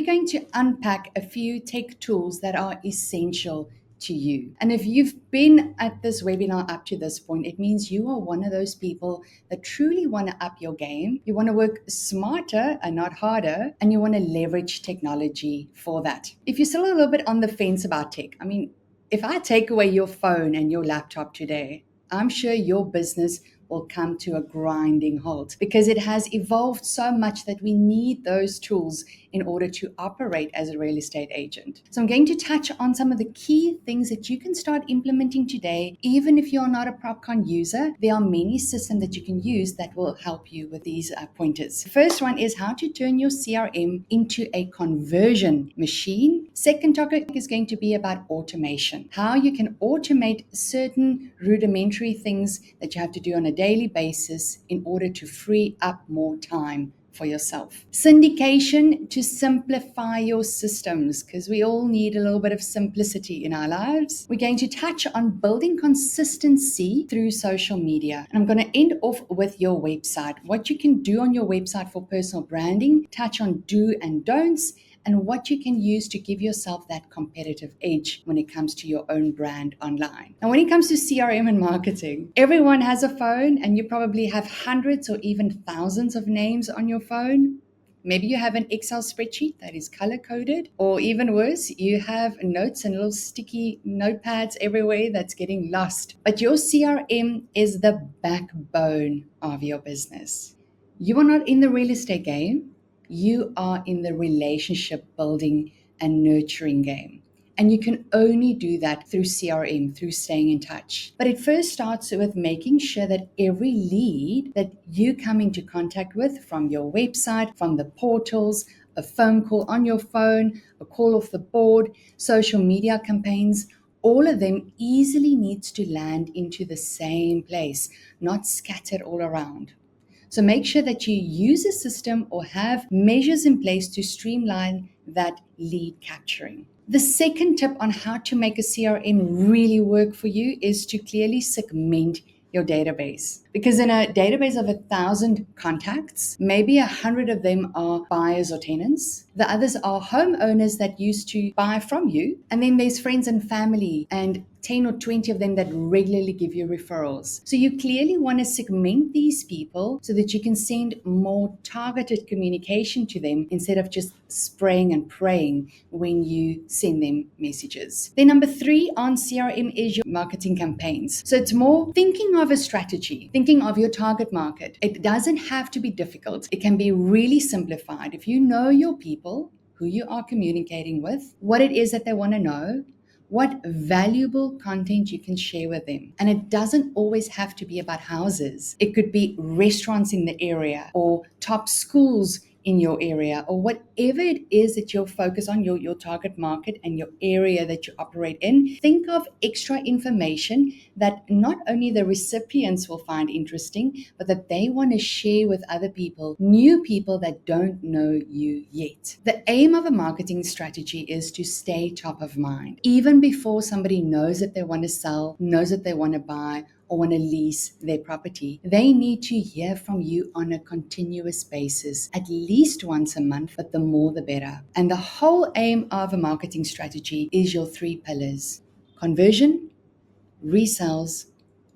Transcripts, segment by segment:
we're going to unpack a few tech tools that are essential to you. And if you've been at this webinar up to this point, it means you are one of those people that truly want to up your game. You want to work smarter and not harder, and you want to leverage technology for that. If you're still a little bit on the fence about tech, if I take away your phone and your laptop today, I'm sure your business will come to a grinding halt because it has evolved so much that we need those tools in order to operate as a real estate agent. So I'm going to touch on some of the key things that you can start implementing today. Even if you're not a PropCon user, there are many systems that you can use that will help you with these pointers. The first one is how to turn your CRM into a conversion machine. Second topic is going to be about automation, how you can automate certain rudimentary things that you have to do on a daily basis in order to free up more time for yourself. Syndication to simplify your systems, because we all need a little bit of simplicity in our lives. We're going to touch on building consistency through social media. And I'm going to end off with your website, what you can do on your website for personal branding, touch on do and don'ts, and what you can use to give yourself that competitive edge when it comes to your own brand online. Now, when it comes to CRM and marketing, everyone has a phone, and you probably have hundreds or even thousands of names on your phone. Maybe you have an Excel spreadsheet that is color-coded, or even worse, you have notes and little sticky notepads everywhere that's getting lost. But your CRM is the backbone of your business. You are not in the real estate game. You are in the relationship building and nurturing game. And you can only do that through CRM, through staying in touch. But it first starts with making sure that every lead that you come into contact with from your website, from the portals, a phone call on your phone, a call off the board, social media campaigns, all of them easily needs to land into the same place, not scattered all around. So make sure that you use a system or have measures in place to streamline that lead capturing. The second tip on how to make a CRM really work for you is to clearly segment your database. Because in a database of 1,000 contacts, maybe 100 of them are buyers or tenants. The others are homeowners that used to buy from you. And then there's friends and family and 10 or 20 of them that regularly give you referrals. So you clearly want to segment these people so that you can send more targeted communication to them instead of just spraying and praying when you send them messages. Then number 3 on CRM is your marketing campaigns. So it's more thinking of a strategy, thinking of your target market. It doesn't have to be difficult. It can be really simplified. If you know your people, who you are communicating with, what it is that they want to know, what valuable content you can share with them. And it doesn't always have to be about houses. It could be restaurants in the area or top schools in your area, or whatever it is that you'll focus on, your target market and your area that you operate in. Think of extra information that not only the recipients will find interesting, but that they want to share with other people, new people that don't know you yet. The aim of a marketing strategy is to stay top of mind. Even before somebody knows that they want to sell, knows that they want to buy, or want to lease their property, they need to hear from you on a continuous basis, at least once a month, but the more the better. And the whole aim of a marketing strategy is your 3 pillars: conversion, resales,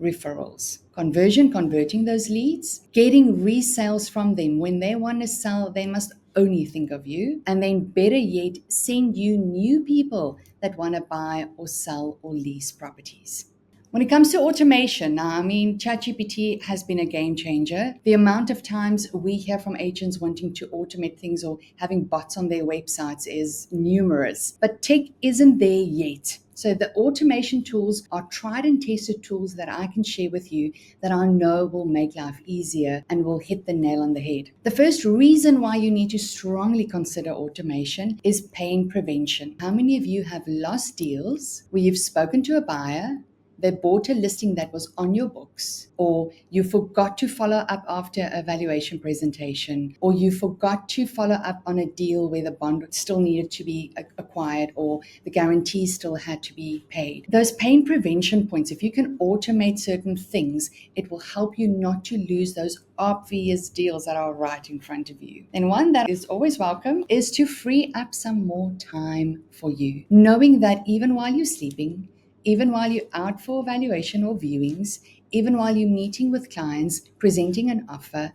referrals. Conversion, converting those leads, getting resales from them. When they want to sell, they must only think of you. And then better yet, send you new people that want to buy or sell or lease properties. When it comes to automation, ChatGPT has been a game changer. The amount of times we hear from agents wanting to automate things or having bots on their websites is numerous, but tech isn't there yet. So the automation tools are tried and tested tools that I can share with you that I know will make life easier and will hit the nail on the head. The first reason why you need to strongly consider automation is pain prevention. How many of you have lost deals where you've spoken to a buyer, they bought a listing that was on your books, or you forgot to follow up after a valuation presentation, or you forgot to follow up on a deal where the bond still needed to be acquired, or the guarantee still had to be paid. Those pain prevention points, if you can automate certain things, it will help you not to lose those obvious deals that are right in front of you. And one that is always welcome is to free up some more time for you, knowing that even while you're sleeping, even while you're out for evaluation or viewings, even while you're meeting with clients, presenting an offer,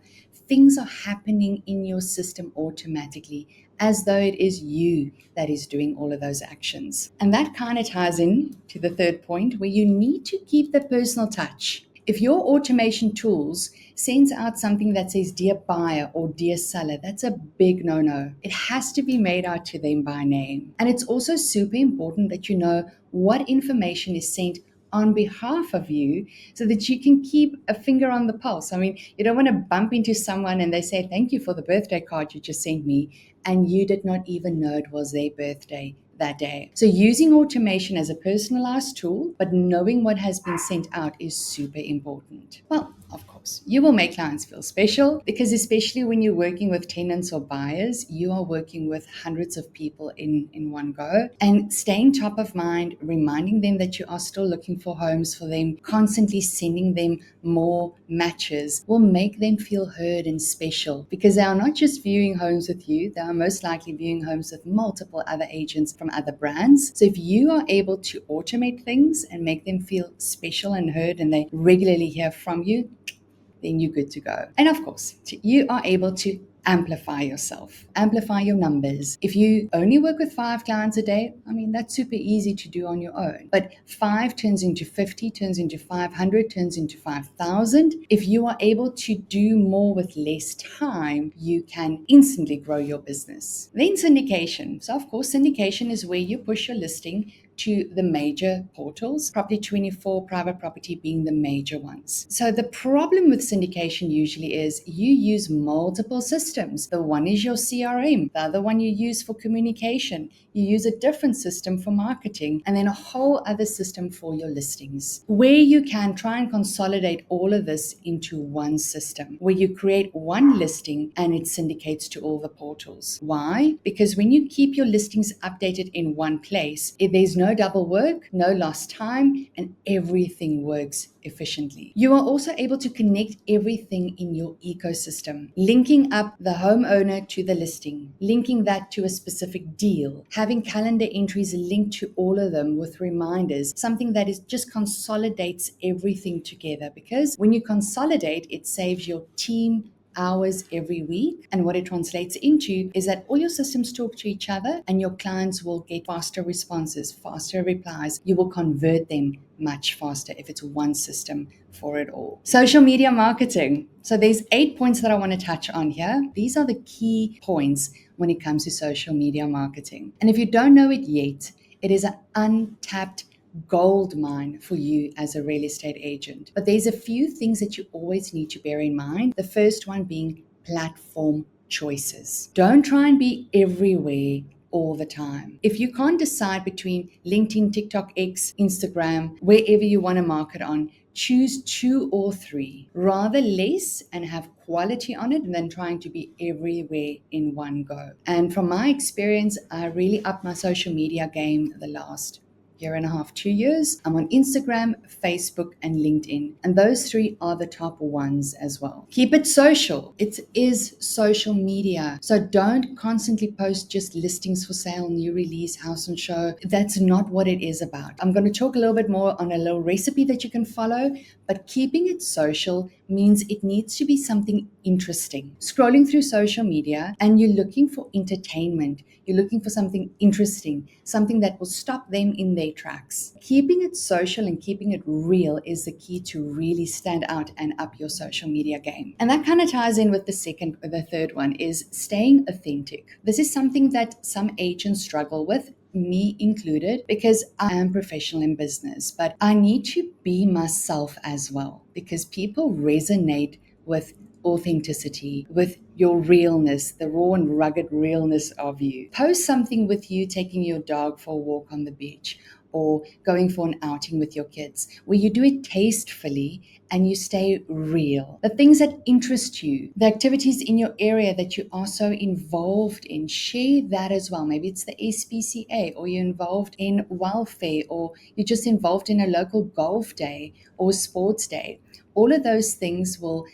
things are happening in your system automatically, as though it is you that is doing all of those actions. And that kind of ties in to the third point, where you need to keep the personal touch. If your automation tools sends out something that says dear buyer or dear seller, that's a big no-no. It has to be made out to them by name. And it's also super important that you know what information is sent on behalf of you, so that you can keep a finger on the pulse. I mean, you don't want to bump into someone and they say, thank you for the birthday card you just sent me, and you did not even know it was their birthday that day. So using automation as a personalized tool, but knowing what has been sent out is super important. Well, of course, you will make clients feel special, because especially when you're working with tenants or buyers, you are working with hundreds of people in one go. And staying top of mind, reminding them that you are still looking for homes for them, constantly sending them more matches will make them feel heard and special, because they are not just viewing homes with you, they are most likely viewing homes with multiple other agents from other brands. So if you are able to automate things and make them feel special and heard, and they regularly hear from you, then you're good to go. And of course, you are able to amplify yourself, amplify your numbers. If you only work with 5 clients a day, I mean, that's super easy to do on your own. But 5 turns into 50, turns into 500, turns into 5,000. If you are able to do more with less time, you can instantly grow your business. Then syndication. So of course, syndication is where you push your listing to the major portals, Property 24, Private Property being the major ones. So the problem with syndication usually is you use multiple systems. The one is your CRM, the other one you use for communication, you use a different system for marketing, and then a whole other system for your listings. Where you can, try and consolidate all of this into one system, where you create one listing and it syndicates to all the portals. Why? Because when you keep your listings updated in one place, there's no double work, no lost time, and everything works efficiently. You are also able to connect everything in your ecosystem, linking up the homeowner to the listing, linking that to a specific deal, having calendar entries linked to all of them with reminders, something that is just consolidates everything together. Because when you consolidate, it saves your team hours every week. And what it translates into is that all your systems talk to each other, and your clients will get faster responses, faster replies. You will convert them much faster if it's one system for it all. Social media marketing. So there's 8 points that I want to touch on here. These are the key points when it comes to social media marketing. And if you don't know it yet, it is an untapped gold mine for you as a real estate agent. But there's a few things that you always need to bear in mind. The first one being platform choices. Don't try and be everywhere all the time. If you can't decide between LinkedIn, TikTok, X, Instagram, wherever you want to market on, choose 2 or 3. Rather less and have quality on it than trying to be everywhere in one go. And from my experience, I really upped my social media game the last year and a half, 2 years. I'm on Instagram, Facebook, and LinkedIn. And those 3 are the top ones as well. Keep it social. It is social media. So don't constantly post just listings for sale, new release, house and show. That's not what it is about. I'm going to talk a little bit more on a little recipe that you can follow, but keeping it social means it needs to be something interesting. Scrolling through social media and you're looking for entertainment, you're looking for something interesting, something that will stop them in their tracks. Keeping it social and keeping it real is the key to really stand out and up your social media game. And that kind of ties in with the third one is staying authentic. This is something that some agents struggle with, me included, because I am professional in business, but I need to be myself as well, because people resonate with authenticity, with your realness, the raw and rugged realness of you. Post something with you taking your dog for a walk on the beach, or going for an outing with your kids, where you do it tastefully and you stay real. The things that interest you, the activities in your area that you are so involved in, share that as well. Maybe it's the SPCA, or you're involved in welfare, or you're just involved in a local golf day or sports day. All of those things will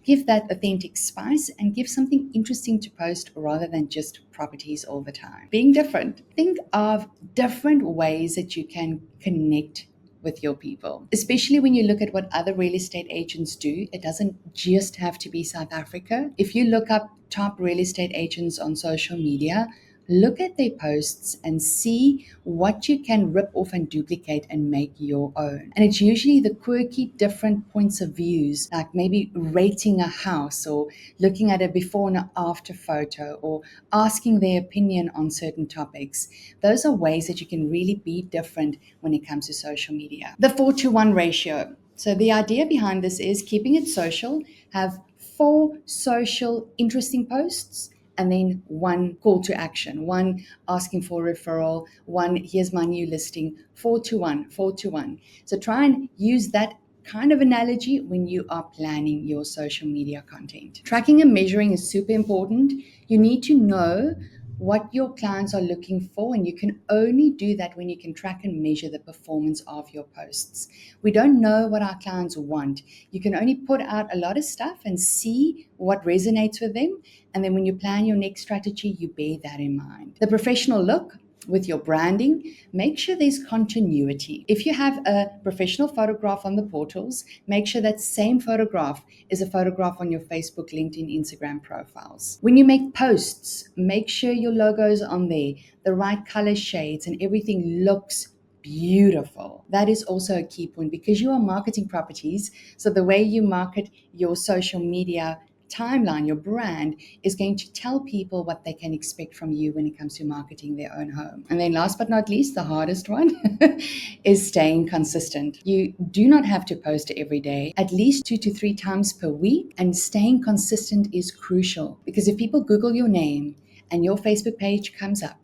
give that authentic spice and give something interesting to post rather than just properties all the time. Being different. Think of different ways that you can connect with your people, especially when you look at what other real estate agents do. It doesn't just have to be South Africa. If you look up top real estate agents on social media, look at their posts and see what you can rip off and duplicate and make your own. And it's usually the quirky, different points of views, like maybe rating a house or looking at a before and after photo or asking their opinion on certain topics. Those are ways that you can really be different when it comes to social media. The 4-to-1 ratio. So the idea behind this is keeping it social, have 4 social interesting posts, and then 1 call to action, 1 asking for a referral, 1 here's my new listing, 4-to-1, 4-to-1. So try and use that kind of analogy when you are planning your social media content. Tracking and measuring is super important. You need to know what your clients are looking for, and you can only do that when you can track and measure the performance of your posts. We don't know what our clients want. You can only put out a lot of stuff and see what resonates with them, and then when you plan your next strategy, you bear that in mind. The professional look. With your branding, make sure there's continuity. If you have a professional photograph on the portals, make sure that same photograph is a photograph on your Facebook, LinkedIn, Instagram profiles. When you make posts, make sure your logo's on there, the right color shades, and everything looks beautiful. That is also a key point because you are marketing properties. So the way you market your social media timeline, your brand, is going to tell people what they can expect from you when it comes to marketing their own home. And then last but not least, the hardest one is staying consistent. You do not have to post every day, at least 2 to 3 times per week, and staying consistent is crucial because if people Google your name and your Facebook page comes up,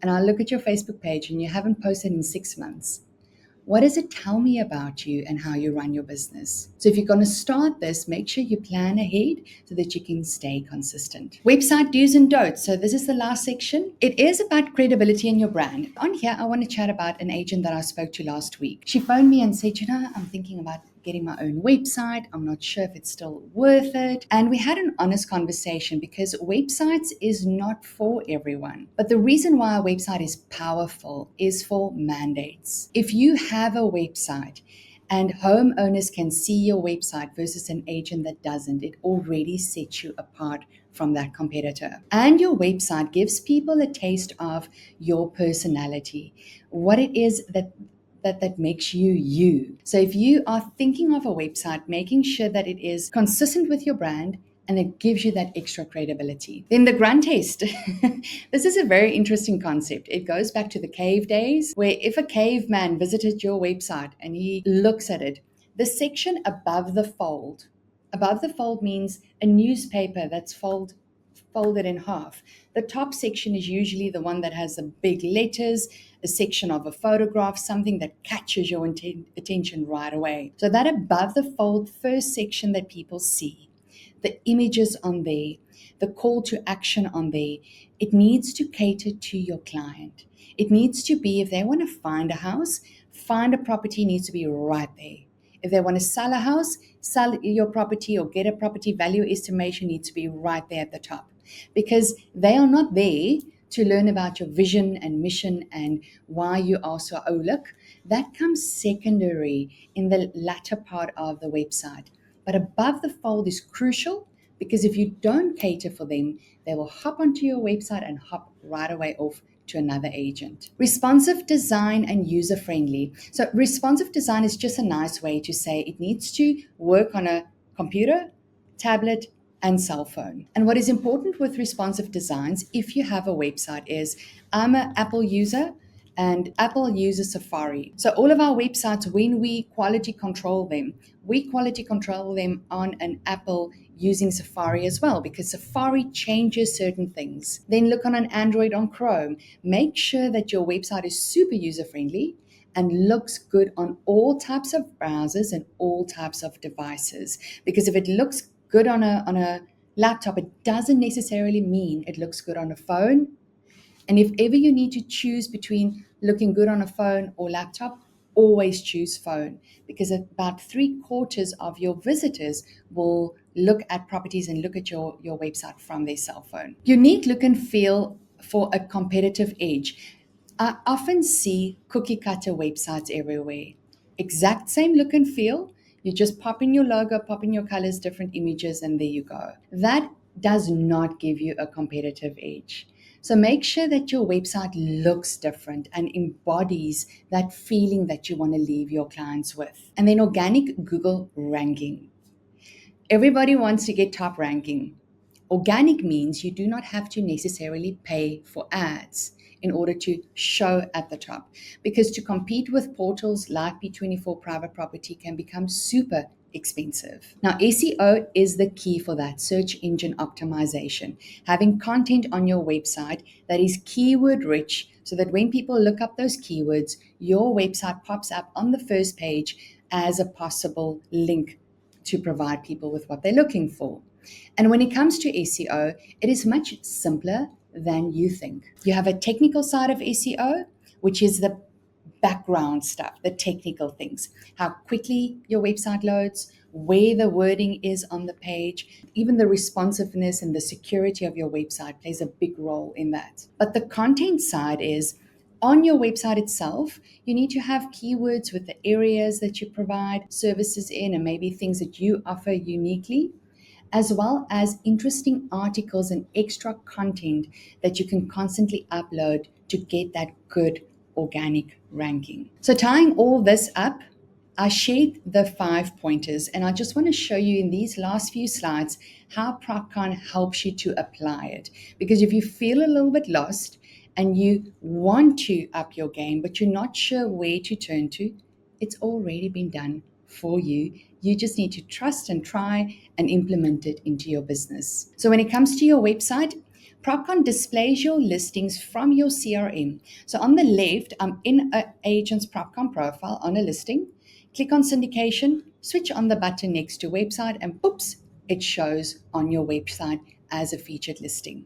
and I look at your Facebook page and you haven't posted in 6 months, what does it tell me about you and how you run your business? So if you're going to start this, make sure you plan ahead so that you can stay consistent. Website do's and don'ts. So this is the last section. It is about credibility in your brand. On here, I want to chat about an agent that I spoke to last week. She phoned me and said, I'm thinking about getting my own website. I'm not sure if it's still worth it. And we had an honest conversation because websites is not for everyone. But the reason why a website is powerful is for mandates. If you have a website and homeowners can see your website versus an agent that doesn't, it already sets you apart from that competitor. And your website gives people a taste of your personality, what it is that makes you you. So if you are thinking of a website, making sure that it is consistent with your brand and it gives you that extra credibility. Then the grunt test. This is a very interesting concept. It goes back to the cave days where if a caveman visited your website and he looks at it, the section above the fold means a newspaper that's folded in half. The top section is usually the one that has the big letters, a section of a photograph, something that catches your attention right away. So that above the fold first section that people see, the images on there, the call to action on there, it needs to cater to your client. It needs to be, if they want to find a house, find a property needs to be right there. If they want to sell a house, sell your property or get a property value estimation needs to be right there at the top. Because they are not there to learn about your vision and mission and why you are so look. That comes secondary in the latter part of the website. But above the fold is crucial because if you don't cater for them, they will hop onto your website and hop right away off to another agent. Responsive design and user-friendly. So responsive design is just a nice way to say it needs to work on a computer, tablet, and cell phone. And what is important with responsive designs, if you have a website, is I'm an Apple user and Apple uses Safari. So all of our websites, when we quality control them on an Apple using Safari as well, because Safari changes certain things. Then look on an Android on Chrome. Make sure that your website is super user-friendly and looks good on all types of browsers and all types of devices. Because if it looks good on a laptop, it doesn't necessarily mean it looks good on a phone. And if ever you need to choose between looking good on a phone or laptop, always choose phone, because about 3/4 of your visitors will look at properties and look at your website from their cell phone. Unique look and feel for a competitive edge. I often see cookie cutter websites everywhere. Exact same look and feel. You just pop in your logo, pop in your colors, different images, and there you go. That does not give you a competitive edge. So make sure that your website looks different and embodies that feeling that you want to leave your clients with. And then organic Google ranking. Everybody wants to get top ranking. Organic means you do not have to necessarily pay for ads in order to show at the top, because to compete with portals like B24 Private Property can become super expensive. Now, SEO is the key for that, search engine optimization. Having content on your website that is keyword rich, so that when people look up those keywords, your website pops up on the first page as a possible link to provide people with what they're looking for. And when it comes to SEO, it is much simpler than you think. You have a technical side of SEO, which is the background stuff, the technical things, how quickly your website loads, where the wording is on the page, even the responsiveness and the security of your website plays a big role in that. But the content side is, on your website itself, you need to have keywords with the areas that you provide services in and maybe things that you offer uniquely, as well as interesting articles and extra content that you can constantly upload to get that good organic ranking. So tying all this up, I shared the 5 pointers, and I just want to show you in these last few slides how PropCon helps you to apply it. Because if you feel a little bit lost and you want to up your game, but you're not sure where to turn to, it's already been done for you. You just need to trust and try and implement it into your business. So when it comes to your website, PropCon displays your listings from your CRM. So on the left, I'm in an agent's PropCon profile on a listing. Click on syndication, switch on the button next to website, and poops, it shows on your website as a featured listing.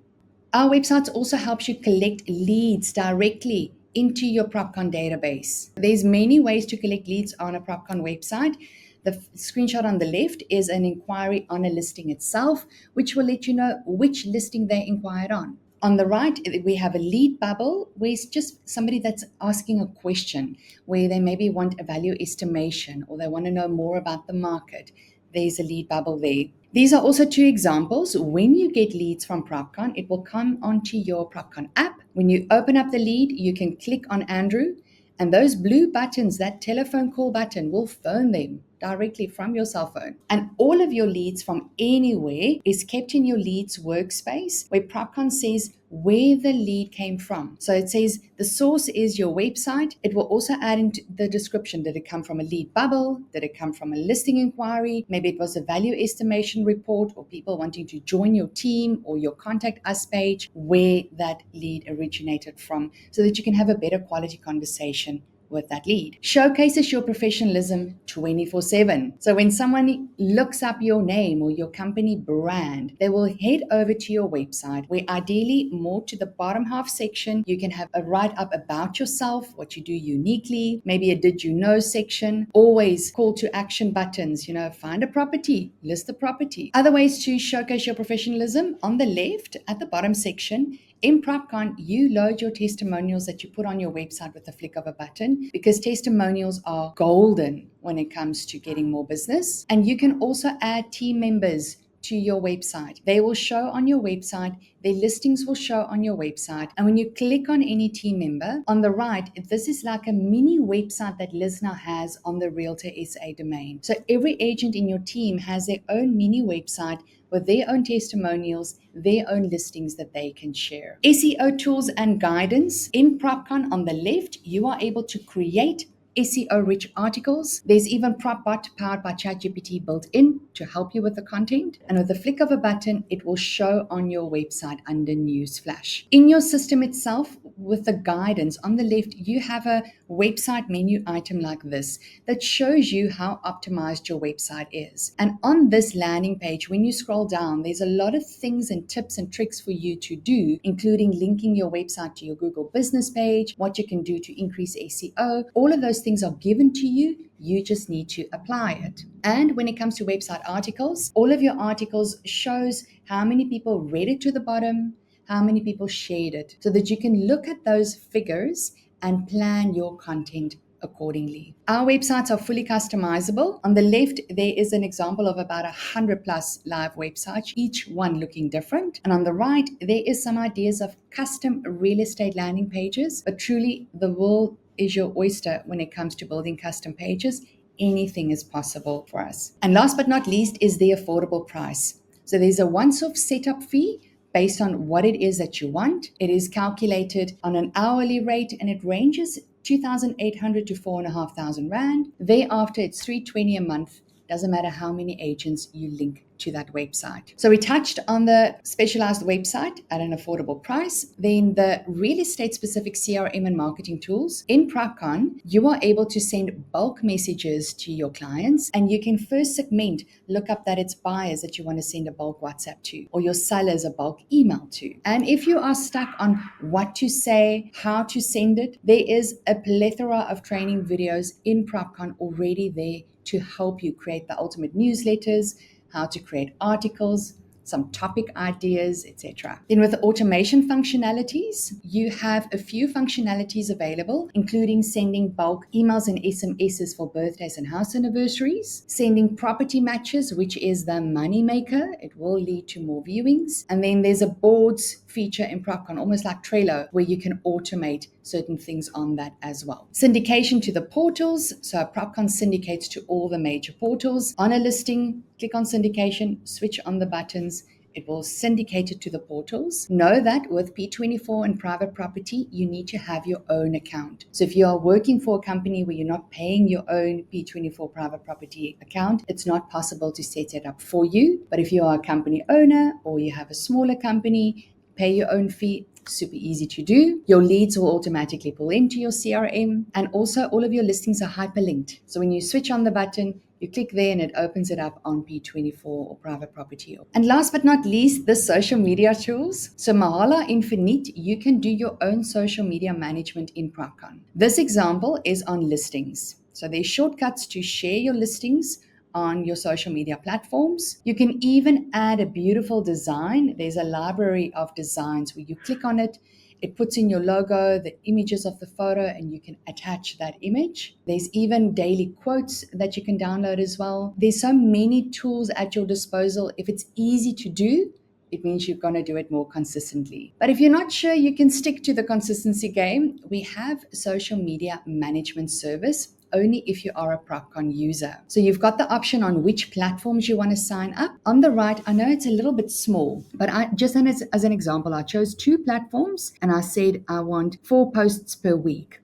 Our website also helps you collect leads directly into your PropCon database. There's many ways to collect leads on a PropCon website. The screenshot on the left is an inquiry on a listing itself, which will let you know which listing they inquired on. On the right, we have a lead bubble, where it's just somebody that's asking a question, where they maybe want a value estimation or they want to know more about the market. There's a lead bubble there. These are also 2 examples. When you get leads from PropCon, it will come onto your PropCon app. When you open up the lead, you can click on Andrew, and those blue buttons, that telephone call button, will phone them directly from your cell phone. And all of your leads from anywhere is kept in your leads workspace, where PropCon says where the lead came from. So it says the source is your website. It will also add into the description. Did it come from a lead bubble? Did it come from a listing inquiry? Maybe it was a value estimation report, or people wanting to join your team or your contact us page, where that lead originated from, so that you can have a better quality conversation with that lead. Showcases your professionalism 24/7. So when someone looks up your name or your company brand, they will head over to your website, where ideally more to the bottom half section, you can have a write-up about yourself, what you do uniquely, maybe a did you know section, always call to action buttons, find a property, list the property. Other ways to showcase your professionalism, on the left at the bottom section, in PropCon, you load your testimonials that you put on your website with the flick of a button, because testimonials are golden when it comes to getting more business. And you can also add team members to your website. They will show on your website, their listings will show on your website. And when you click on any team member, on the right, this is like a mini website that Liz now has on the Realtor SA domain. So every agent in your team has their own mini website with their own testimonials, their own listings that they can share. SEO tools and guidance. In PropCon on the left, you are able to create SEO-rich articles. There's even PropBot powered by ChatGPT built in to help you with the content. And with the flick of a button, it will show on your website under Newsflash. In your system itself, with the guidance on the left, you have a website menu item like this that shows you how optimized your website is. And on this landing page, when you scroll down, there's a lot of things and tips and tricks for you to do, including linking your website to your Google business page, what you can do to increase SEO. All of those things are given to you. You just need to apply it. And when it comes to website articles, all of your articles shows how many people read it to the bottom, how many people shared it, so that you can look at those figures and plan your content accordingly. Our websites are fully customizable. On the left, there is an example of about 100 plus live websites, each one looking different. And on the right, there is some ideas of custom real estate landing pages, but truly the world is your oyster when it comes to building custom pages. Anything is possible for us. And last but not least is the affordable price. So there's a once-off setup fee based on what it is that you want. It is calculated on an hourly rate and it ranges 2,800 to 4,500 Rand. Thereafter, it's 320 a month. Doesn't matter how many agents you link to that website. So we touched on the specialized website at an affordable price. Then the real estate specific CRM and marketing tools. In PropCon, you are able to send bulk messages to your clients, and you can first segment, look up that it's buyers that you want to send a bulk WhatsApp to, or your sellers a bulk email to. And if you are stuck on what to say, how to send it, there is a plethora of training videos in PropCon already there to help you create the ultimate newsletters, how to create articles, some topic ideas, etc. Then with the automation functionalities, you have a few functionalities available, including sending bulk emails and SMSs for birthdays and house anniversaries, sending property matches, which is the money maker. It will lead to more viewings. And then there's a boards feature in PropCon, almost like Trello, where you can automate certain things on that as well. Syndication to the portals. So PropCon syndicates to all the major portals. On a listing, click on syndication, switch on the buttons. It will syndicate it to the portals. Know that with P24 and private property, you need to have your own account. So if you are working for a company where you're not paying your own P24 private property account, it's not possible to set it up for you. But if you are a company owner or you have a smaller company, pay your own fee. Super easy to do. Your leads will automatically pull into your CRM, and also all of your listings are hyperlinked. So when you switch on the button, you click there and it opens it up on P24 or private property. And last but not least, the social media tools. So Mahala Infinite, you can do your own social media management in PropCon. This example is on listings. So there's shortcuts to share your listings on your social media platforms. You can even add a beautiful design. There's a library of designs where you click on it, it puts in your logo, the images of the photo, and you can attach that image. There's even daily quotes that you can download as well. There's so many tools at your disposal. If it's easy to do, it means you're going to do it more consistently. But if you're not sure you can stick to the consistency game, we have social media management service only if you are a PropCon user. So you've got the option on which platforms you want to sign up. On the right, I know it's a little bit small, but I just as an example, I chose 2 platforms and I said I want 4 posts per week.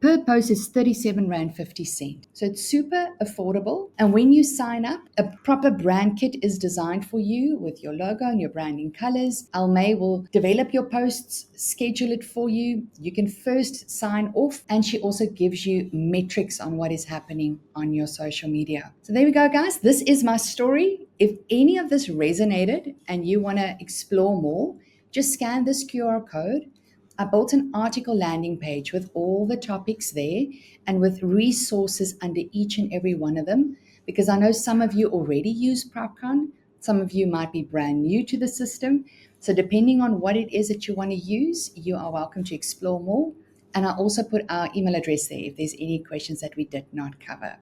Per post is 37 Rand 50 cent. So it's super affordable. And when you sign up, a proper brand kit is designed for you with your logo and your branding colors. Almay will develop your posts, schedule it for you. You can first sign off, and she also gives you metrics on what is happening on your social media. So there we go, guys. This is my story. If any of this resonated and you want to explore more, just scan this QR code. I built an article landing page with all the topics there and with resources under each and every one of them, because I know some of you already use PropCon. Some of you might be brand new to the system. So depending on what it is that you want to use, you are welcome to explore more. And I also put our email address there if there's any questions that we did not cover.